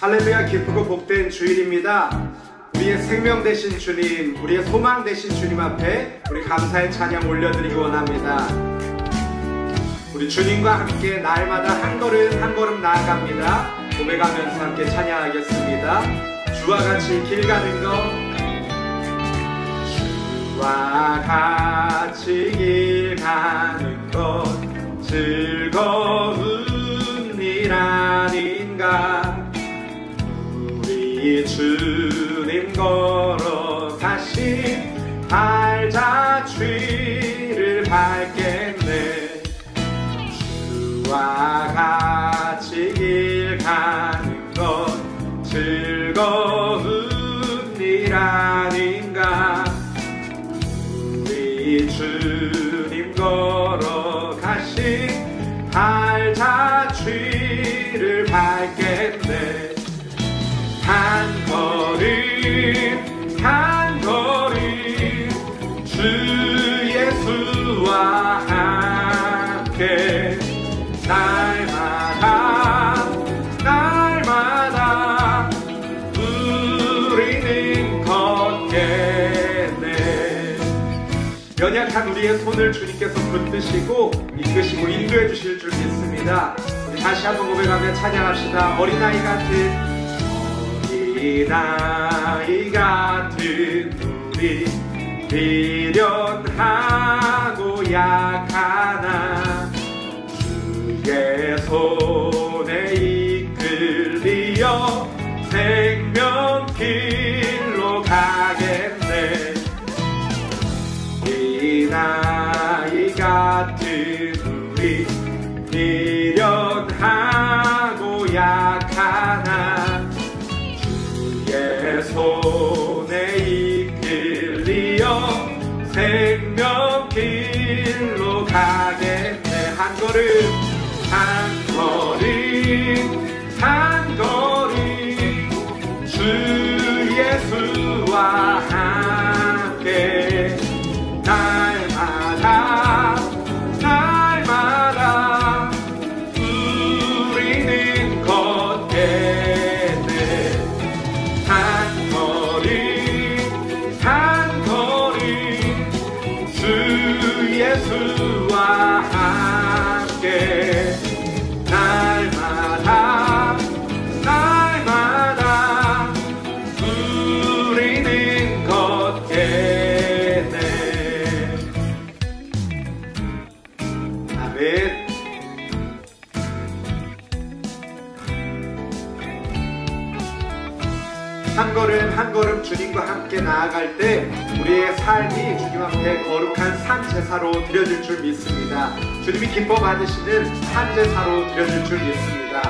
할렐루야, 기쁘고 복된 주일입니다. 우리의 생명 되신 주님, 우리의 소망 되신 주님 앞에 우리 감사의 찬양 올려드리기 원합니다. 우리 주님과 함께 날마다 한 걸음 한 걸음 나아갑니다. 고백하면서 함께 찬양하겠습니다. 주와 같이 길 가는 것, 주와 같이 길 가는 것 즐거운 일 아닌가. 우리 주님 걸어가신 발자취를 밟겠네. 주와 같이 길 가는 것 즐거운 일 아닌가. 우리 주님 걸어가신 발자취를 밟겠네. 한 걸음 한 걸음 주 예수와 함께 날마다 날마다 우리는 걷겠네. 연약한 우리의 손을 주님께서 붙드시고 이끄시고 인도해 주실 줄 믿습니다. 우리 다시 한번 고백하며 찬양합시다. 어린아이 같은 우리 미련하고 약하나 주의 손에 이끌리어 생명길로 가겠네. 이 나이 같은 우리 미련하고 약하나 주의 손에 이끌리어 생명길로 가겠네. 한 걸음 한 걸음 한 걸음 주 예수와 함께 날마다 날마다 우리는 걷겠네. 한 걸음 한 걸음 주 예수와 함께 날마다 날마다 우리는 걷겠네. 아멘. 한 걸음 한 걸음 주님과 함께 나아갈 때 우리의 삶이 주님 앞에 거룩한 산 제사로 드려질 줄 믿습니다. 주님이 기뻐 받으시는 산 제사로 드려질 줄 믿습니다.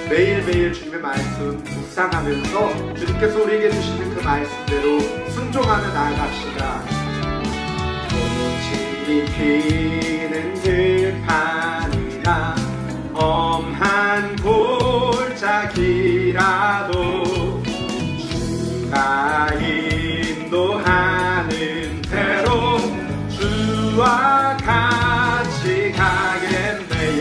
매일매일 주님의 말씀 묵상하면서 주님께서 우리에게 주시는 그 말씀대로 순종하며 나아갑시다. 꽃이 피는 들판이나 엄한 골짜기라도 주가 인도하는 대로 주와 같이 가겠네.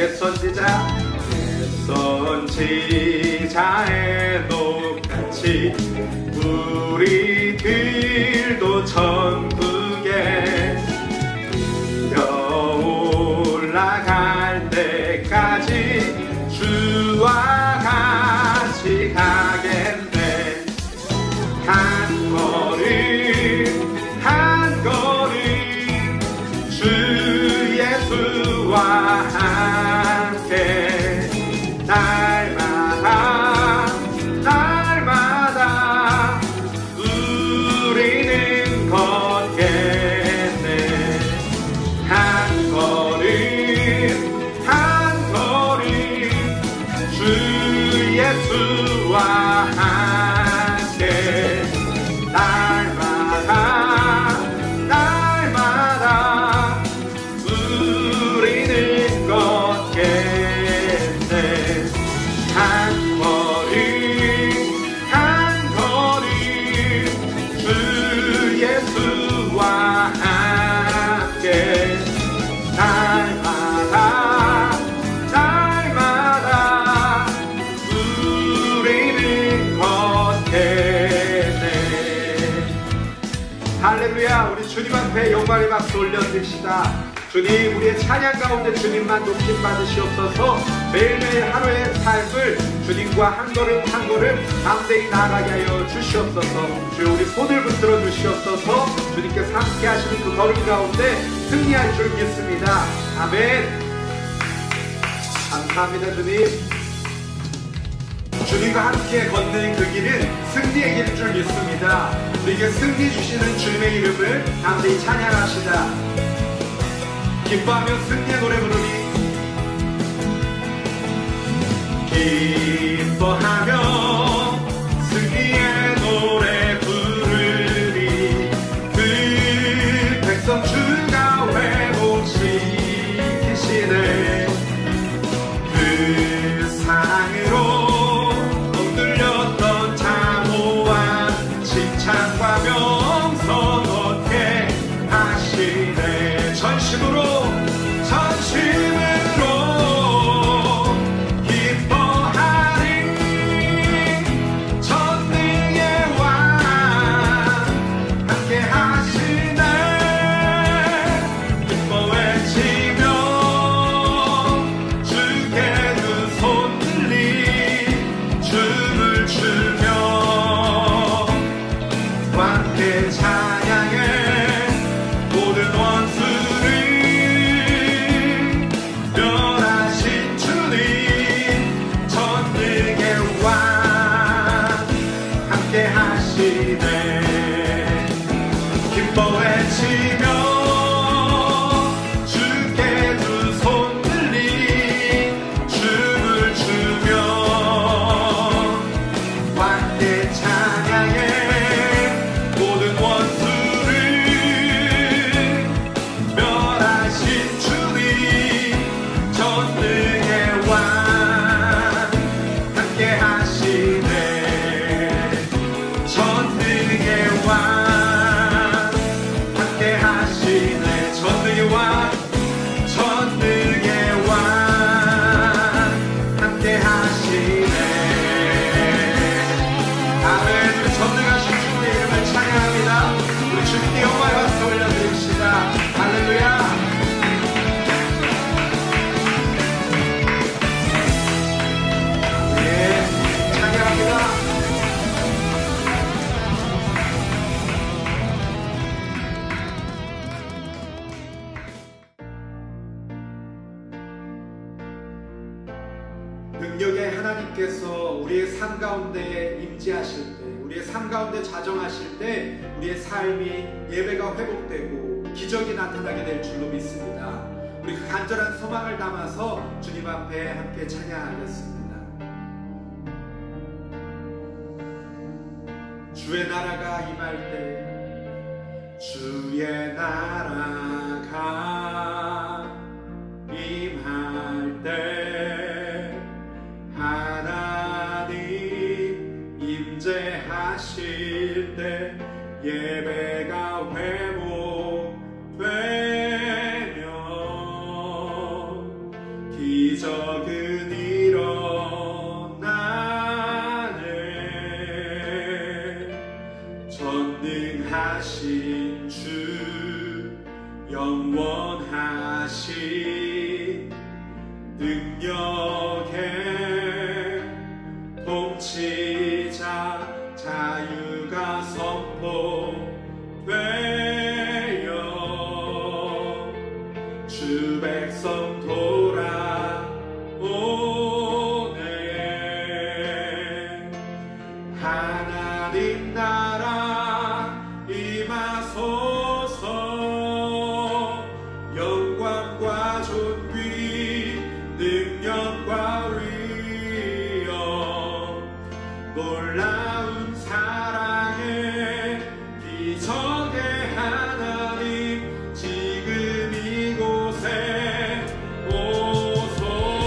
옛선지자의 녹같이 우리들도 천국에 올라갈 때까지 주와 같이 가겠네. 한 걸음 한 걸음 주 예수와 함께 날마다 날마다 할렐루야. 우리 주님 앞에 영광의 박수 올려드립시다. 주님, 우리의 찬양 가운데 주님만 높임 받으시옵소서. 매일매일 하루의 삶을 주님과 한 걸음 한 걸음 담대히 나아가게 하여 주시옵소서. 주여, 우리 손을 붙들어 주시옵소서. 주님께서 함께 하시는 그 걸음 가운데 승리할 줄 믿습니다. 아멘. 감사합니다. 주님. 주님과 함께 걷는 그 길은 승리의 길인 줄 믿습니다. 우리에게 승리 주시는 주님의 이름을 담대히 찬양합시다. 기뻐하며 승리의 노래 부르리. 기뻐하며 승리의 노래 부르리. 그 백성 주가 회복시키시네. 그 사랑으로 뚫렸던 자모와 칭찬과 명성 얻게 하시네. 전심으로 기뻐하리. 전능의 왕 함께 하시네. 기뻐 외치며 주께 두 손 들리 춤을 추며 함께 찬양해. 모든 원수를 멸하신 주님, 전능의 왕 함께 하시네. 기뻐 외치며 주께 두 손 들리 춤을 추며 함께 찬양해. 모든 원수를 멸하신 주님, 전능의 왕 함께 하시네. 전능의 왕 함께 하시네. 전능의 왕, 전능의 왕 함께 하시네. 아멘. 우리 전능하신 주님의 이름을 찬양합니다. 우리 주님께 영광의 박수 올려드립시다. 할렐루야. 네, 찬양합니다. 능력의 하나님께서 우리의 삶 가운데 임재하실 때, 우리의 삶 가운데 자정하실 때 우리의 삶이 예배가 회복되고 기적이 나타나게 될 줄로 믿습니다. 우리 그 간절한 소망을 담아서 주님 앞에 함께 찬양하겠습니다. 주의 나라가 임할 때, 주의 나라가 임할 때 하나님 임재하실 때 예배가 회복되며 기적은 일어나네. 전능하신 주 영원하신 능력의 통치자 자유가 선포되어 주 백성 돌아오네. 하나님 나라 임하소서. 영광과 존귀 능력과 위엄 놀라운 사랑의 기적의 하나님 지금 이곳에 오소서.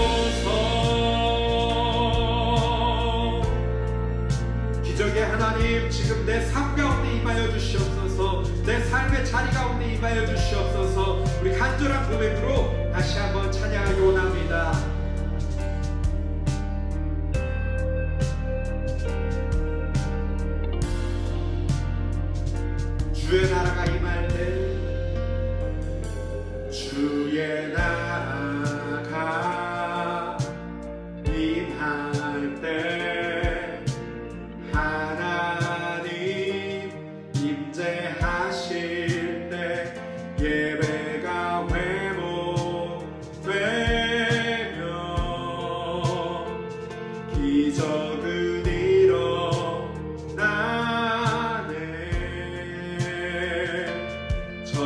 기적의 하나님 지금 내 삶 가운데 임하여 주시옵소서. 내 삶의 자리 가운데 임하여 주시옵소서. 우리 간절한 고백으로 다시 한번 찬양하기 원합니다. 주의 나라가 임할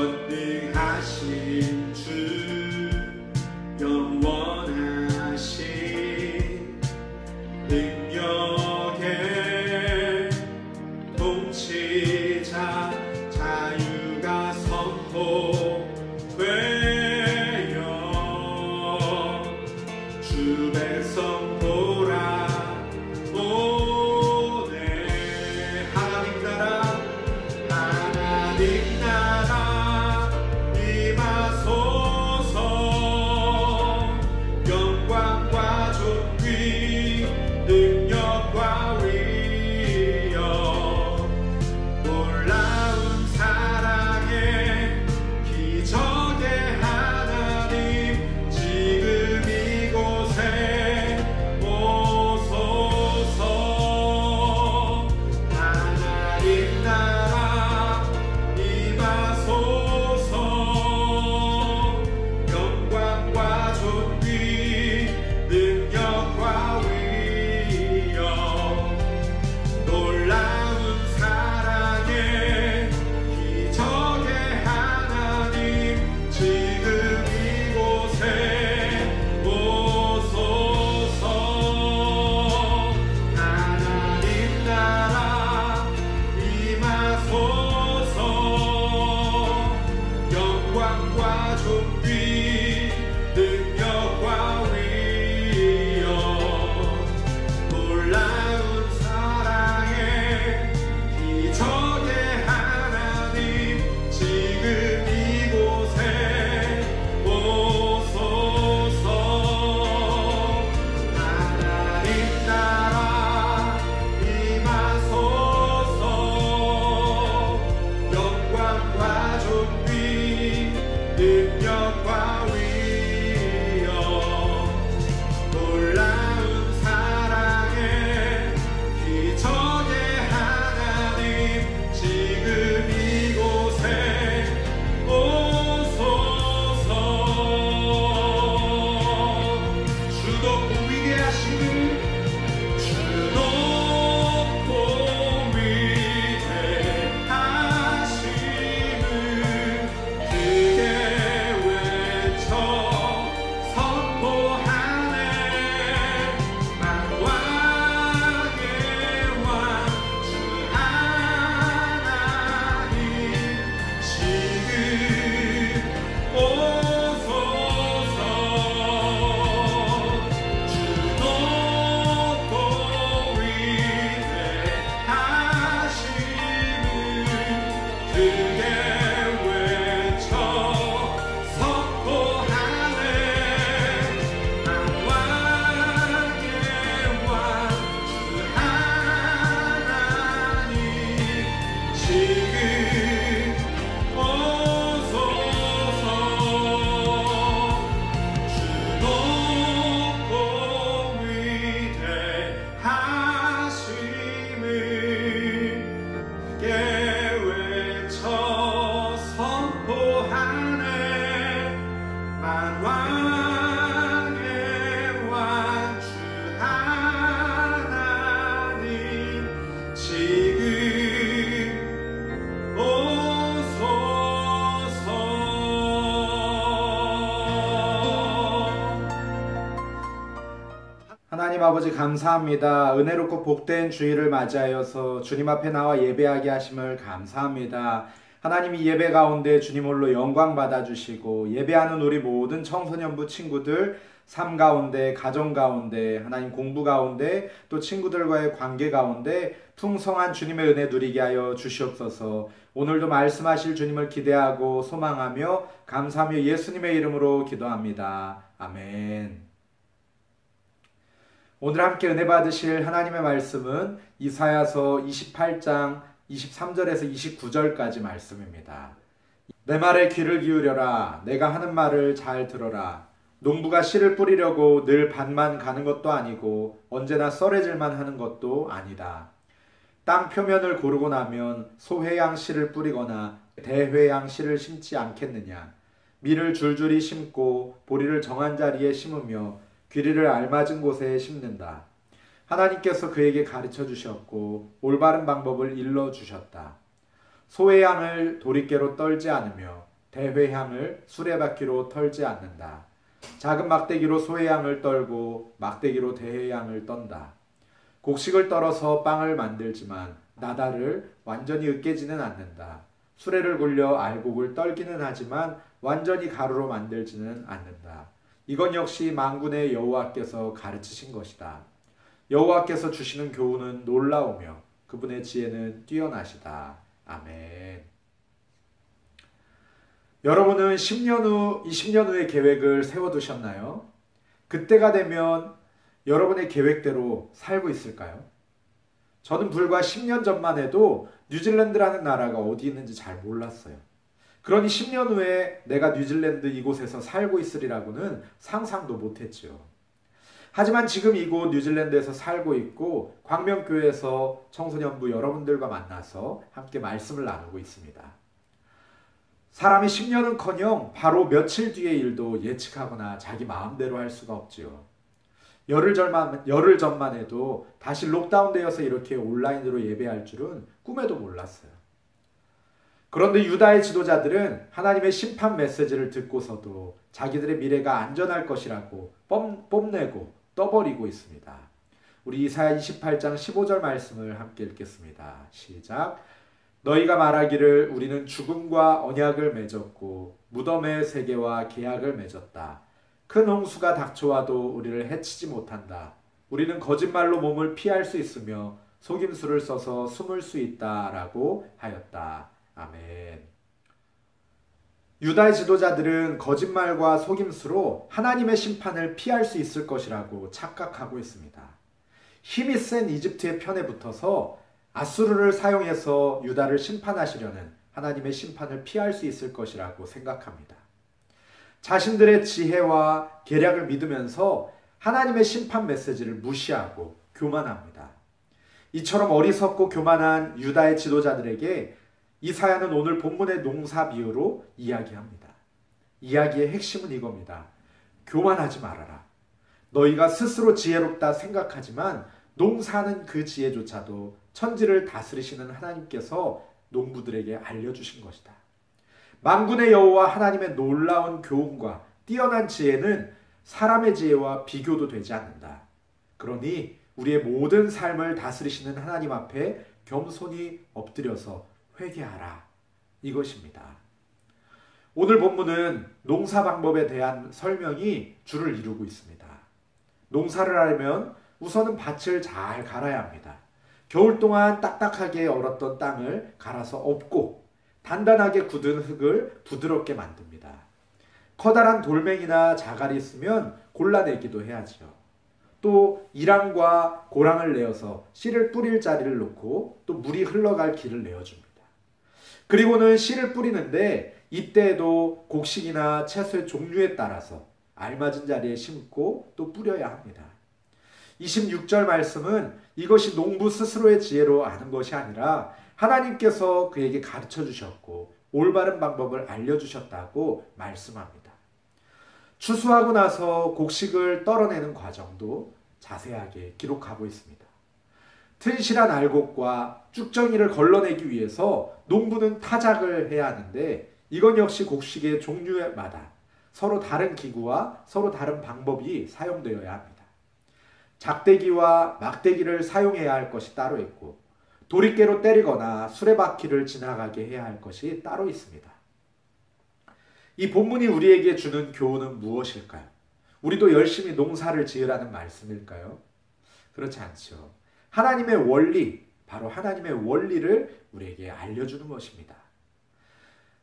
전능하신 주 영원하신 능력의 통치자 자유가 선포되어 주 백성 돌아오네. 하나님 나라 임하소서. 영광과 존귀 능력과 위엄 놀라운 사랑의 기적의 하나님 지금 이곳에 오소서. 하나님 나라 임하소서. 영광과 존귀 능력과 위엄 놀라운 사랑의 기적의 하나님 지금 이곳에 오소서. 하나님 나라 임하소서. 영광과 존귀 능력과 위엄 놀라운 사랑의 기적의 하나님 지금 이곳에 오소서. 하나님 나라 임하소서. 영광과 존귀 능력과 위엄 놀라운 사랑의 기적의 하나님 지금 이곳에 오소서. 주 높고 위대하시는 주 높고 위대하심을 크게 외쳐 선포하네. 만왕의 왕 주 하나님 지금 오소서. 주 높고 위대하심을 크게 외쳐 선포하네. 만왕의 왕 주 하나님 지금 오소서. 주 높고 위대하심을 크게 외쳐 선포하네. 만왕의 왕 주 하나님 지금 오소서. 하나님 아버지 감사합니다. 은혜롭고 복된 주일을 맞이하여서 주님 앞에 나와 예배하게 하심을 감사합니다. 하나님 이 예배 가운데 주님 홀로 영광 받아주시고 예배하는 우리 모든 청소년부 친구들 삶 가운데 가정 가운데 하나님 공부 가운데 또 친구들과의 관계 가운데 풍성한 주님의 은혜 누리게 하여 주시옵소서. 오늘도 말씀하실 주님을 기대하고 소망하며 감사하며 예수님의 이름으로 기도합니다. 아멘. 오늘 함께 은혜 받으실 하나님의 말씀은 이사야서 28장 23절에서 29절까지 말씀입니다. 내 말에 귀를 기울여라. 내가 하는 말을 잘 들어라. 농부가 씨를 뿌리려고 늘 밭만 가는 것도 아니고 언제나 썰해질만 하는 것도 아니다. 땅 표면을 고르고 나면 소회양 씨를 뿌리거나 대회양 씨를 심지 않겠느냐. 밀을 줄줄이 심고 보리를 정한 자리에 심으며 귀리를 알맞은 곳에 심는다. 하나님께서 그에게 가르쳐 주셨고 올바른 방법을 일러 주셨다. 소의 양을 도리깨로 떨지 않으며 대회향을 수레바퀴로 털지 않는다. 작은 막대기로 소회향을 떨고 막대기로 대회향을 떤다. 곡식을 떨어서 빵을 만들지만 나달을 완전히 으깨지는 않는다. 수레를 굴려 알곡을 떨기는 하지만 완전히 가루로 만들지는 않는다. 이건 역시 만군의 여호와께서 가르치신 것이다. 여호와께서 주시는 교훈은 놀라우며 그분의 지혜는 뛰어나시다. 아멘. 여러분은 10년 후, 20년 후의 계획을 세워두셨나요? 그때가 되면 여러분의 계획대로 살고 있을까요? 저는 불과 10년 전만 해도 뉴질랜드라는 나라가 어디 있는지 잘 몰랐어요. 그러니 10년 후에 내가 뉴질랜드 이곳에서 살고 있으리라고는 상상도 못했죠. 하지만 지금 이곳 뉴질랜드에서 살고 있고 광명교회에서 청소년부 여러분들과 만나서 함께 말씀을 나누고 있습니다. 사람이 10년은커녕 바로 며칠 뒤의 일도 예측하거나 자기 마음대로 할 수가 없지요. 열흘 전만 해도 다시 록다운되어서 이렇게 온라인으로 예배할 줄은 꿈에도 몰랐어요. 그런데 유다의 지도자들은 하나님의 심판 메시지를 듣고서도 자기들의 미래가 안전할 것이라고 뽐내고 떠버리고 있습니다. 우리 이사야 28장 15절 말씀을 함께 읽겠습니다. 시작. 너희가 말하기를 우리는 죽음과 언약을 맺었고 무덤의 세계와 계약을 맺었다. 큰 홍수가 닥쳐와도 우리를 해치지 못한다. 우리는 거짓말로 몸을 피할 수 있으며 속임수를 써서 숨을 수 있다라고 하였다. 아멘. 유다의 지도자들은 거짓말과 속임수로 하나님의 심판을 피할 수 있을 것이라고 착각하고 있습니다. 힘이 센 이집트의 편에 붙어서 아수르를 사용해서 유다를 심판하시려는 하나님의 심판을 피할 수 있을 것이라고 생각합니다. 자신들의 지혜와 계략을 믿으면서 하나님의 심판 메시지를 무시하고 교만합니다. 이처럼 어리석고 교만한 유다의 지도자들에게 이사야는 오늘 본문의 농사 비유로 이야기합니다. 이야기의 핵심은 이겁니다. 교만하지 말아라. 너희가 스스로 지혜롭다 생각하지만 농사는 그 지혜조차도 천지를 다스리시는 하나님께서 농부들에게 알려주신 것이다. 만군의 여호와 하나님의 놀라운 교훈과 뛰어난 지혜는 사람의 지혜와 비교도 되지 않는다. 그러니 우리의 모든 삶을 다스리시는 하나님 앞에 겸손히 엎드려서 회개하라. 이것입니다. 오늘 본문은 농사 방법에 대한 설명이 주를 이루고 있습니다. 농사를 하려면 우선은 밭을 잘 갈아야 합니다. 겨울 동안 딱딱하게 얼었던 땅을 갈아서 엎고 단단하게 굳은 흙을 부드럽게 만듭니다. 커다란 돌멩이나 자갈이 있으면 골라내기도 해야죠. 또 이랑과 고랑을 내어서 씨를 뿌릴 자리를 놓고 또 물이 흘러갈 길을 내어줍니다. 그리고는 씨를 뿌리는데 이때에도 곡식이나 채소의 종류에 따라서 알맞은 자리에 심고 또 뿌려야 합니다. 26절 말씀은 이것이 농부 스스로의 지혜로 아는 것이 아니라 하나님께서 그에게 가르쳐 주셨고 올바른 방법을 알려주셨다고 말씀합니다. 추수하고 나서 곡식을 떨어내는 과정도 자세하게 기록하고 있습니다. 튼실한 알곡과 쭉정이를 걸러내기 위해서 농부는 타작을 해야 하는데 이건 역시 곡식의 종류마다 서로 다른 기구와 서로 다른 방법이 사용되어야 합니다. 작대기와 막대기를 사용해야 할 것이 따로 있고 도리깨로 때리거나 수레바퀴를 지나가게 해야 할 것이 따로 있습니다. 이 본문이 우리에게 주는 교훈은 무엇일까요? 우리도 열심히 농사를 지으라는 말씀일까요? 그렇지 않죠. 하나님의 원리, 바로 하나님의 원리를 우리에게 알려주는 것입니다.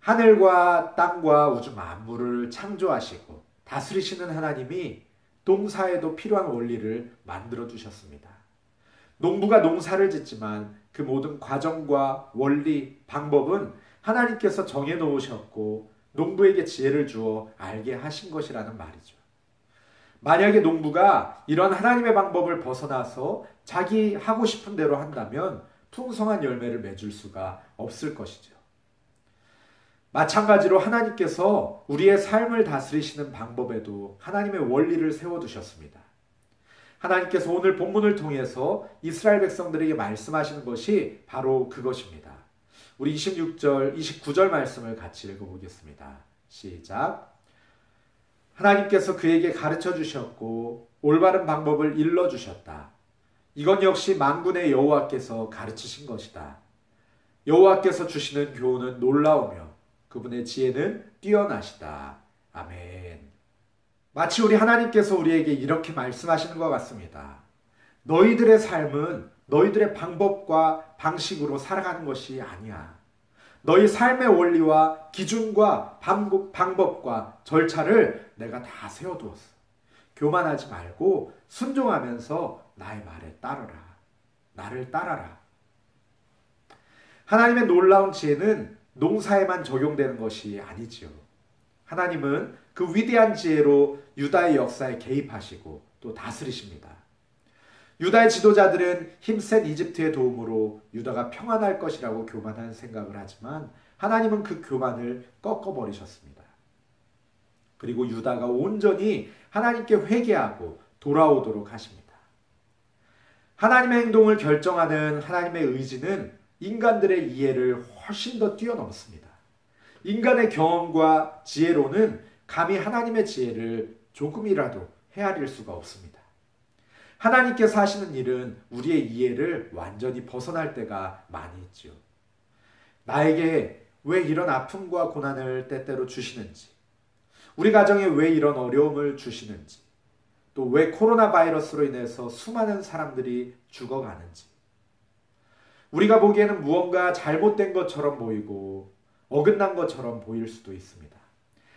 하늘과 땅과 우주 만물을 창조하시고 다스리시는 하나님이 농사에도 필요한 원리를 만들어 주셨습니다. 농부가 농사를 짓지만 그 모든 과정과 원리, 방법은 하나님께서 정해 놓으셨고 농부에게 지혜를 주어 알게 하신 것이라는 말이죠. 만약에 농부가 이런 하나님의 방법을 벗어나서 자기 하고 싶은 대로 한다면 풍성한 열매를 맺을 수가 없을 것이죠. 마찬가지로 하나님께서 우리의 삶을 다스리시는 방법에도 하나님의 원리를 세워두셨습니다. 하나님께서 오늘 본문을 통해서 이스라엘 백성들에게 말씀하시는 것이 바로 그것입니다. 우리 26절, 29절 말씀을 같이 읽어보겠습니다. 시작. 하나님께서 그에게 가르쳐 주셨고 올바른 방법을 일러 주셨다. 이건 역시 만군의 여호와께서 가르치신 것이다. 여호와께서 주시는 교훈은 놀라우며 그분의 지혜는 뛰어나시다. 아멘. 마치 우리 하나님께서 우리에게 이렇게 말씀하시는 것 같습니다. 너희들의 삶은 너희들의 방법과 방식으로 살아가는 것이 아니야. 너희 삶의 원리와 기준과 방법과 절차를 내가 다 세워두었어. 교만하지 말고 순종하면서 나의 말에 따르라. 나를 따라라. 하나님의 놀라운 지혜는 농사에만 적용되는 것이 아니지요. 하나님은 그 위대한 지혜로 유다의 역사에 개입하시고 또 다스리십니다. 유다의 지도자들은 힘센 이집트의 도움으로 유다가 평안할 것이라고 교만한 생각을 하지만 하나님은 그 교만을 꺾어버리셨습니다. 그리고 유다가 온전히 하나님께 회개하고 돌아오도록 하십니다. 하나님의 행동을 결정하는 하나님의 의지는 인간들의 이해를 훨씬 더 뛰어넘습니다. 인간의 경험과 지혜로는 감히 하나님의 지혜를 조금이라도 헤아릴 수가 없습니다. 하나님께서 하시는 일은 우리의 이해를 완전히 벗어날 때가 많이 있죠. 나에게 왜 이런 아픔과 고난을 때때로 주시는지, 우리 가정에 왜 이런 어려움을 주시는지, 또 왜 코로나 바이러스로 인해서 수많은 사람들이 죽어가는지, 우리가 보기에는 무언가 잘못된 것처럼 보이고 어긋난 것처럼 보일 수도 있습니다.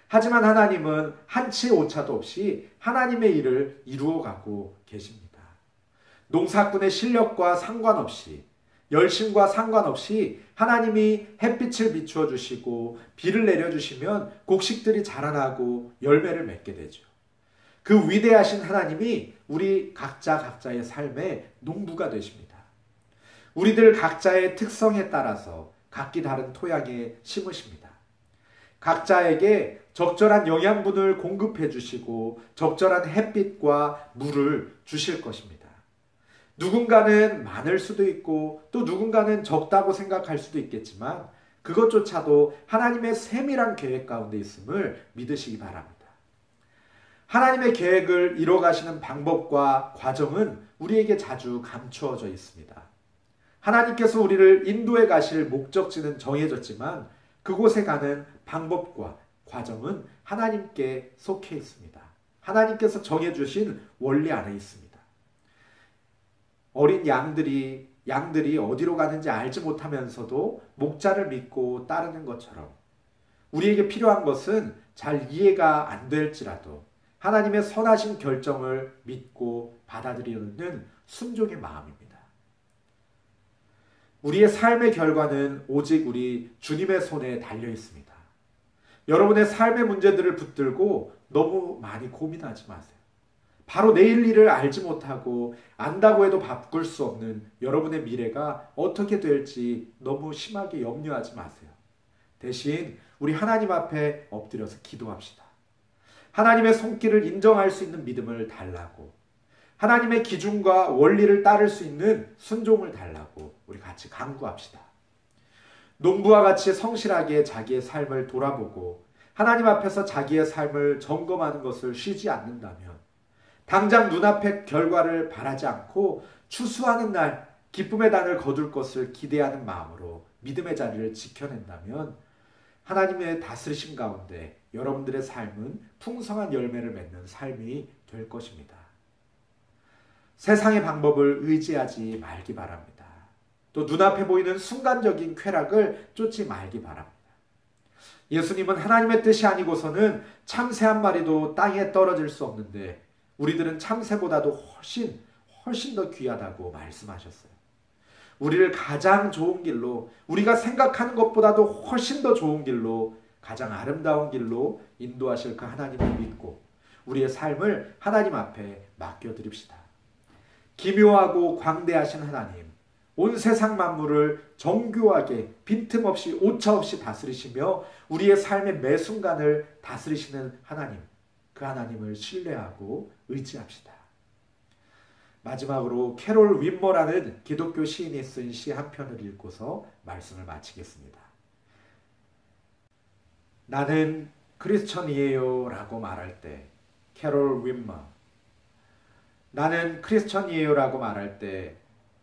하지만 하나님은 한치 오차도 없이 하나님의 일을 이루어가고 계십니다. 농사꾼의 실력과 상관없이, 열심과 상관없이 하나님이 햇빛을 비추어 주시고 비를 내려주시면 곡식들이 자라나고 열매를 맺게 되죠. 그 위대하신 하나님이 우리 각자의 삶의 농부가 되십니다. 우리들 각자의 특성에 따라서 각기 다른 토양에 심으십니다. 각자에게 적절한 영양분을 공급해 주시고 적절한 햇빛과 물을 주실 것입니다. 누군가는 많을 수도 있고 또 누군가는 적다고 생각할 수도 있겠지만 그것조차도 하나님의 세밀한 계획 가운데 있음을 믿으시기 바랍니다. 하나님의 계획을 이뤄가시는 방법과 과정은 우리에게 자주 감추어져 있습니다. 하나님께서 우리를 인도해 가실 목적지는 정해졌지만 그곳에 가는 방법과 과정은 하나님께 속해 있습니다. 하나님께서 정해주신 원리 안에 있습니다. 어린 양들이 어디로 가는지 알지 못하면서도 목자를 믿고 따르는 것처럼 우리에게 필요한 것은 잘 이해가 안 될지라도 하나님의 선하신 결정을 믿고 받아들이는 순종의 마음입니다. 우리의 삶의 결과는 오직 우리 주님의 손에 달려 있습니다. 여러분의 삶의 문제들을 붙들고 너무 많이 고민하지 마세요. 바로 내일 일을 알지 못하고 안다고 해도 바꿀 수 없는 여러분의 미래가 어떻게 될지 너무 심하게 염려하지 마세요. 대신 우리 하나님 앞에 엎드려서 기도합시다. 하나님의 손길을 인정할 수 있는 믿음을 달라고, 하나님의 기준과 원리를 따를 수 있는 순종을 달라고 우리 같이 간구합시다. 농부와 같이 성실하게 자기의 삶을 돌아보고 하나님 앞에서 자기의 삶을 점검하는 것을 쉬지 않는다면, 당장 눈앞의 결과를 바라지 않고 추수하는 날 기쁨의 단을 거둘 것을 기대하는 마음으로 믿음의 자리를 지켜낸다면 하나님의 다스리심 가운데 여러분들의 삶은 풍성한 열매를 맺는 삶이 될 것입니다. 세상의 방법을 의지하지 말기 바랍니다. 또 눈앞에 보이는 순간적인 쾌락을 쫓지 말기 바랍니다. 예수님은 하나님의 뜻이 아니고서는 참새 한 마리도 땅에 떨어질 수 없는데 우리들은 참새보다도 훨씬 더 귀하다고 말씀하셨어요. 우리를 가장 좋은 길로, 우리가 생각하는 것보다도 훨씬 더 좋은 길로, 가장 아름다운 길로 인도하실 그 하나님을 믿고 우리의 삶을 하나님 앞에 맡겨드립시다. 기묘하고 광대하신 하나님, 온 세상 만물을 정교하게 빈틈없이 오차없이 다스리시며 우리의 삶의 매 순간을 다스리시는 하나님, 그 하나님을 신뢰하고 의지합시다. 마지막으로 캐롤 윈머라는 기독교 시인이 쓴 시 한 편을 읽고서 말씀을 마치겠습니다. 나는 크리스천이에요 라고 말할 때, 캐롤 윈머, 나는 크리스천이에요 라고 말할 때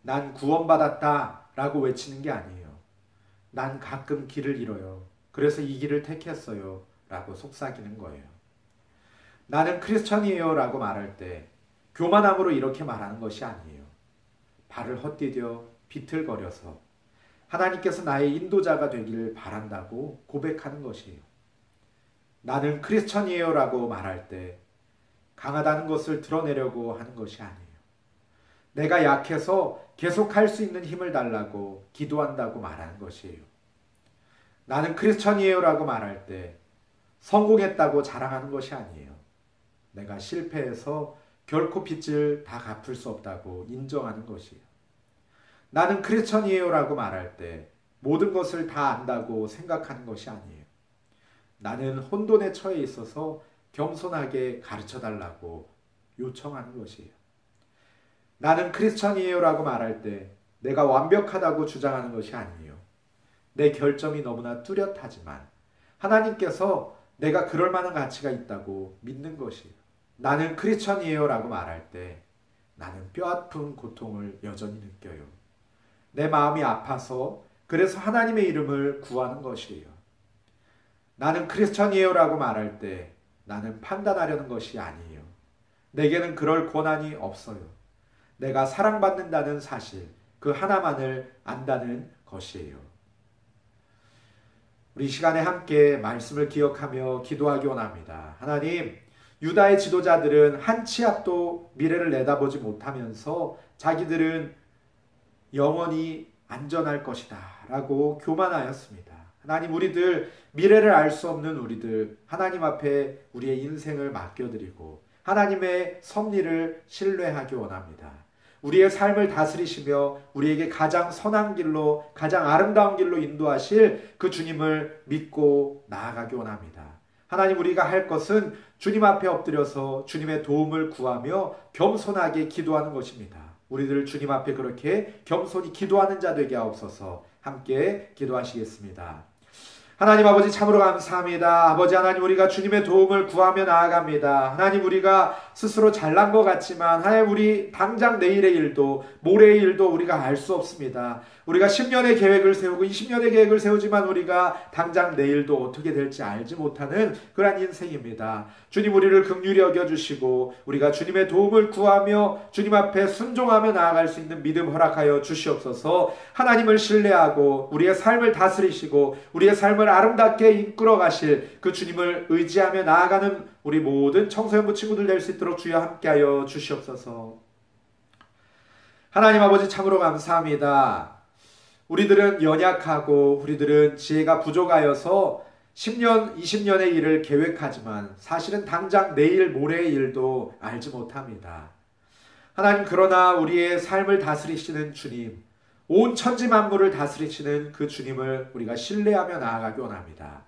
난 구원받았다 라고 외치는 게 아니에요. 난 가끔 길을 잃어요. 그래서 이 길을 택했어요 라고 속삭이는 거예요. 나는 크리스천이에요 라고 말할 때 교만함으로 이렇게 말하는 것이 아니에요. 발을 헛디뎌 비틀거려서 하나님께서 나의 인도자가 되기를 바란다고 고백하는 것이에요. 나는 크리스천이에요 라고 말할 때 강하다는 것을 드러내려고 하는 것이 아니에요. 내가 약해서 계속할 수 있는 힘을 달라고 기도한다고 말하는 것이에요. 나는 크리스천이에요 라고 말할 때 성공했다고 자랑하는 것이 아니에요. 내가 실패해서 결코 빚을 다 갚을 수 없다고 인정하는 것이에요. 나는 크리스천이에요 라고 말할 때 모든 것을 다 안다고 생각하는 것이 아니에요. 나는 혼돈에 처해 있어서 겸손하게 가르쳐달라고 요청하는 것이에요. 나는 크리스천이에요 라고 말할 때 내가 완벽하다고 주장하는 것이 아니에요. 내 결점이 너무나 뚜렷하지만 하나님께서 내가 그럴 만한 가치가 있다고 믿는 것이에요. 나는 크리스천이에요 라고 말할 때 나는 뼈아픈 고통을 여전히 느껴요. 내 마음이 아파서 그래서 하나님의 이름을 구하는 것이에요. 나는 크리스천이에요 라고 말할 때 나는 판단하려는 것이 아니에요. 내게는 그럴 권한이 없어요. 내가 사랑받는다는 사실, 그 하나만을 안다는 것이에요. 우리 시간에 함께 말씀을 기억하며 기도하기 원합니다. 하나님, 유다의 지도자들은 한 치 앞도 미래를 내다보지 못하면서 자기들은 영원히 안전할 것이다 라고 교만하였습니다. 하나님, 우리들 미래를 알 수 없는 우리들 하나님 앞에 우리의 인생을 맡겨드리고 하나님의 섭리를 신뢰하기 원합니다. 우리의 삶을 다스리시며 우리에게 가장 선한 길로 가장 아름다운 길로 인도하실 그 주님을 믿고 나아가기 원합니다. 하나님, 우리가 할 것은 주님 앞에 엎드려서 주님의 도움을 구하며 겸손하게 기도하는 것입니다. 우리들 주님 앞에 그렇게 겸손히 기도하는 자 되게 하옵소서. 함께 기도하시겠습니다. 하나님 아버지, 참으로 감사합니다. 아버지 하나님, 우리가 주님의 도움을 구하며 나아갑니다. 하나님, 우리가 스스로 잘난 것 같지만 하나님, 우리 당장 내일의 일도 모레의 일도 우리가 알 수 없습니다. 우리가 10년의 계획을 세우고 20년의 계획을 세우지만 우리가 당장 내일도 어떻게 될지 알지 못하는 그러한 인생입니다. 주님, 우리를 긍휼히 여겨주시고 우리가 주님의 도움을 구하며 주님 앞에 순종하며 나아갈 수 있는 믿음 허락하여 주시옵소서. 하나님을 신뢰하고 우리의 삶을 다스리시고 우리의 삶을 아름답게 이끌어 가실 그 주님을 의지하며 나아가는 우리 모든 청소년부 친구들 될 수 있도록 주여 함께하여 주시옵소서. 하나님 아버지, 참으로 감사합니다. 우리들은 연약하고 우리들은 지혜가 부족하여서 10년, 20년의 일을 계획하지만 사실은 당장 내일, 모레의 일도 알지 못합니다. 하나님, 그러나 우리의 삶을 다스리시는 주님, 온 천지 만물을 다스리시는 그 주님을 우리가 신뢰하며 나아가기 원합니다.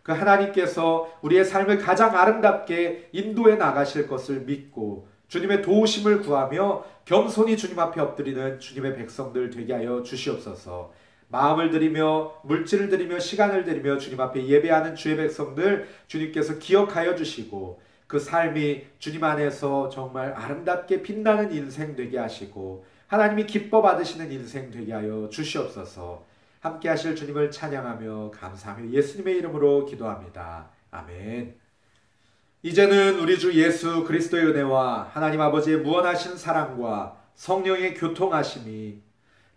그 하나님께서 우리의 삶을 가장 아름답게 인도해 나가실 것을 믿고 주님의 도우심을 구하며 겸손히 주님 앞에 엎드리는 주님의 백성들 되게 하여 주시옵소서. 마음을 들이며 물질을 들이며 시간을 들이며 주님 앞에 예배하는 주의 백성들 주님께서 기억하여 주시고 그 삶이 주님 안에서 정말 아름답게 빛나는 인생 되게 하시고 하나님이 기뻐 받으시는 인생 되게 하여 주시옵소서. 함께 하실 주님을 찬양하며 감사하며 예수님의 이름으로 기도합니다. 아멘. 이제는 우리 주 예수 그리스도의 은혜와 하나님 아버지의 무한하신 사랑과 성령의 교통하심이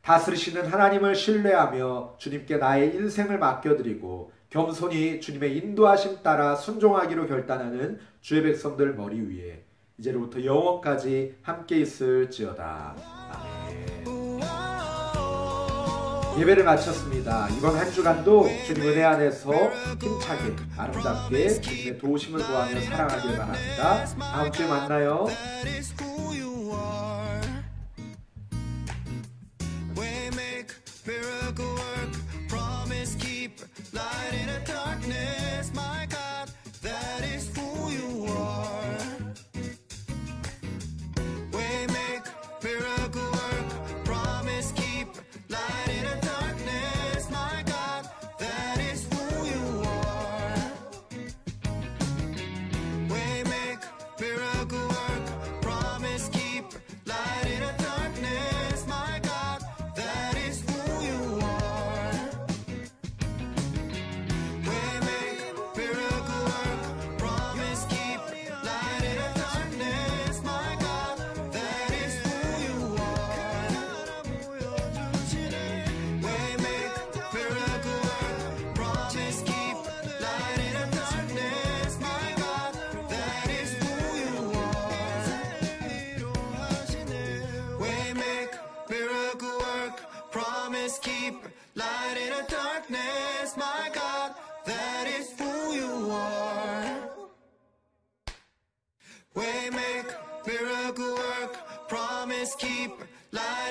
다스리시는 하나님을 신뢰하며 주님께 나의 인생을 맡겨드리고 겸손히 주님의 인도하심 따라 순종하기로 결단하는 주의 백성들 머리 위에 이제로부터 영원까지 함께 있을지어다. 아멘. 예배를 마쳤습니다. 이번 한 주간도 주님 은혜 안에서 힘차게 아름답게 주님의 도우심을 구하며 살아가길 바랍니다. 다음 주에 만나요. promise keeper, light in the darkness, my God, that is who you are. Waymaker, miracle worker, promise keeper, light